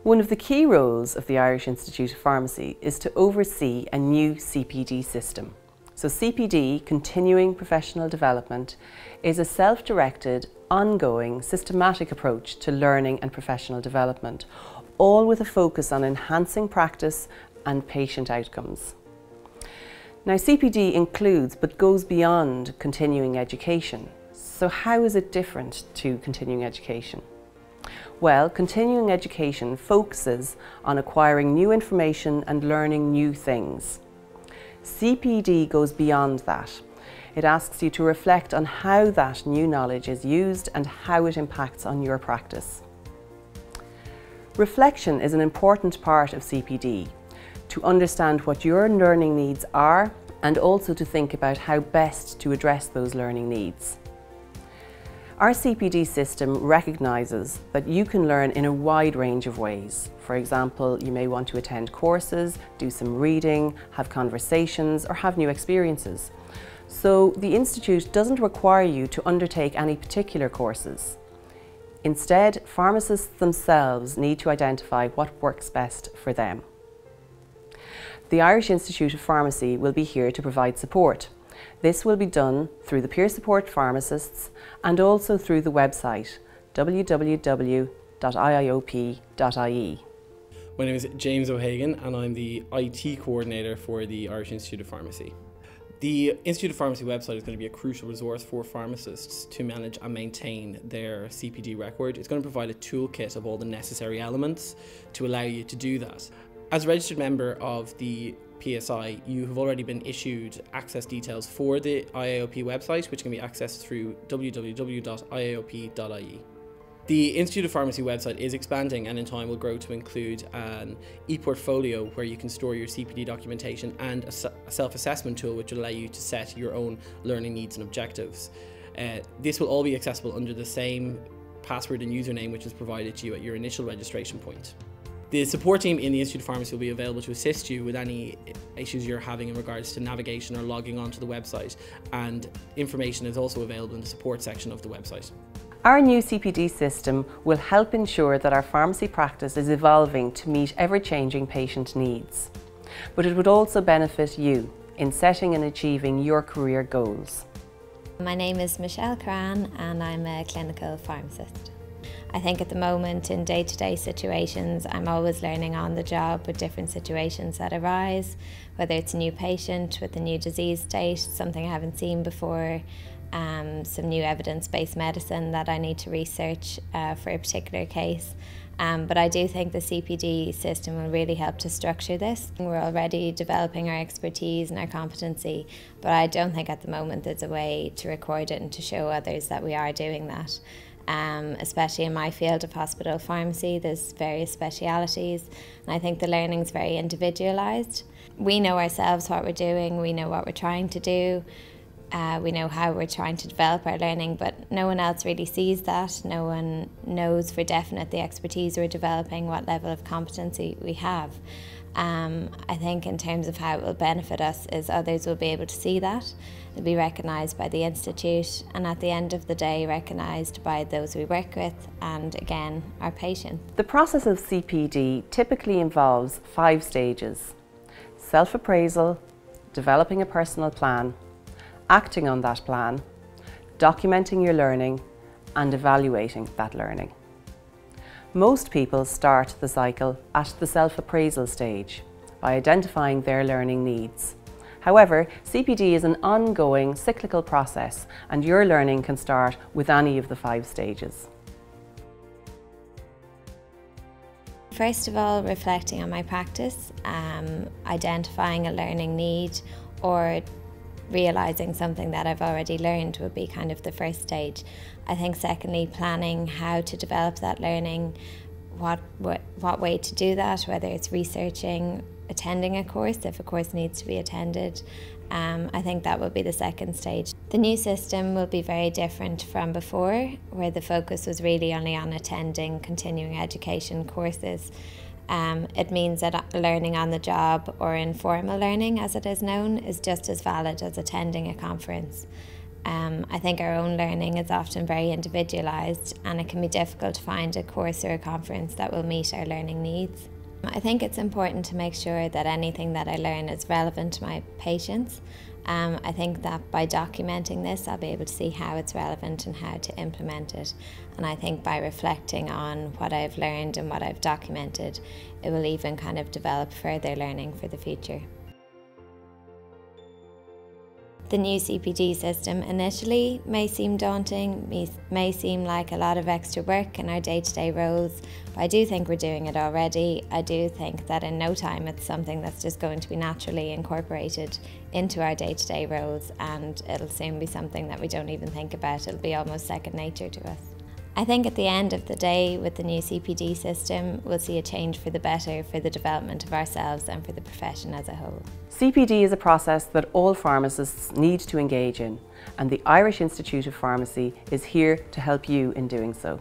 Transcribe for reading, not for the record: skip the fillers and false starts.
One of the key roles of the Irish Institute of Pharmacy is to oversee a new CPD system. So CPD, Continuing Professional Development, is a self-directed, ongoing, systematic approach to learning and professional development, all with a focus on enhancing practice and patient outcomes. Now, CPD includes but goes beyond continuing education. So how is it different to continuing education? Well, continuing education focuses on acquiring new information and learning new things. CPD goes beyond that. It asks you to reflect on how that new knowledge is used and how it impacts on your practice. Reflection is an important part of CPD, to understand what your learning needs are and also to think about how best to address those learning needs. Our CPD system recognises that you can learn in a wide range of ways. For example, you may want to attend courses, do some reading, have conversations, or have new experiences. So the Institute doesn't require you to undertake any particular courses. Instead, pharmacists themselves need to identify what works best for them. The Irish Institute of Pharmacy will be here to provide support. This will be done through the peer support pharmacists and also through the website www.iiop.ie. My name is James O'Hagan and I'm the IT coordinator for the Irish Institute of Pharmacy. The Institute of Pharmacy website is going to be a crucial resource for pharmacists to manage and maintain their CPD record. It's going to provide a toolkit of all the necessary elements to allow you to do that. As a registered member of the PSI, you have already been issued access details for the IIOP website, which can be accessed through www.iiop.ie. The Institute of Pharmacy website is expanding and in time will grow to include an e-portfolio where you can store your CPD documentation and a self-assessment tool which will allow you to set your own learning needs and objectives. This will all be accessible under the same password and username which is provided to you at your initial registration point. The support team in the Institute of Pharmacy will be available to assist you with any issues you're having in regards to navigation or logging onto the website, and information is also available in the support section of the website. Our new CPD system will help ensure that our pharmacy practice is evolving to meet ever-changing patient needs. But it would also benefit you in setting and achieving your career goals. My name is Michelle Cran and I'm a clinical pharmacist. I think at the moment in day-to-day situations I'm always learning on the job with different situations that arise, whether it's a new patient with a new disease state, something I haven't seen before, some new evidence-based medicine that I need to research for a particular case. But I do think the CPD system will really help to structure this. We're already developing our expertise and our competency, but I don't think at the moment there's a way to record it and to show others that we are doing that. Especially in my field of hospital pharmacy, there's various specialities, and I think the learning is very individualised. We know ourselves what we're doing, we know what we're trying to do, we know how we're trying to develop our learning, but no one else really sees that. No one knows for definite the expertise we're developing, what level of competency we have. I think in terms of how it will benefit us is others will be able to see that. It'll be recognised by the Institute and at the end of the day recognised by those we work with and again our patients. The process of CPD typically involves 5 stages: self-appraisal, developing a personal plan, acting on that plan, documenting your learning and evaluating that learning. Most people start the cycle at the self-appraisal stage by identifying their learning needs. However, CPD is an ongoing cyclical process and your learning can start with any of the 5 stages. First of all, reflecting on my practice, identifying a learning need or realising something that I've already learned would be kind of the first stage. I think secondly, planning how to develop that learning, what way to do that, whether it's researching, attending a course, if a course needs to be attended. I think that will be the second stage. The new system will be very different from before, where the focus was really only on attending continuing education courses. It means that learning on the job, or informal learning as it is known, is just as valid as attending a conference. I think our own learning is often very individualised, and it can be difficult to find a course or a conference that will meet our learning needs. I think it's important to make sure that anything that I learn is relevant to my patients. I think that by documenting this, I'll be able to see how it's relevant and how to implement it. And I think by reflecting on what I've learned and what I've documented, it will even kind of develop further learning for the future. The new CPD system initially may seem daunting, may seem like a lot of extra work in our day-to-day roles, but I do think we're doing it already. I do think that in no time it's something that's just going to be naturally incorporated into our day-to-day roles, and it'll soon be something that we don't even think about. It'll be almost second nature to us. I think at the end of the day, with the new CPD system, we'll see a change for the better for the development of ourselves and for the profession as a whole. CPD is a process that all pharmacists need to engage in, and the Irish Institute of Pharmacy is here to help you in doing so.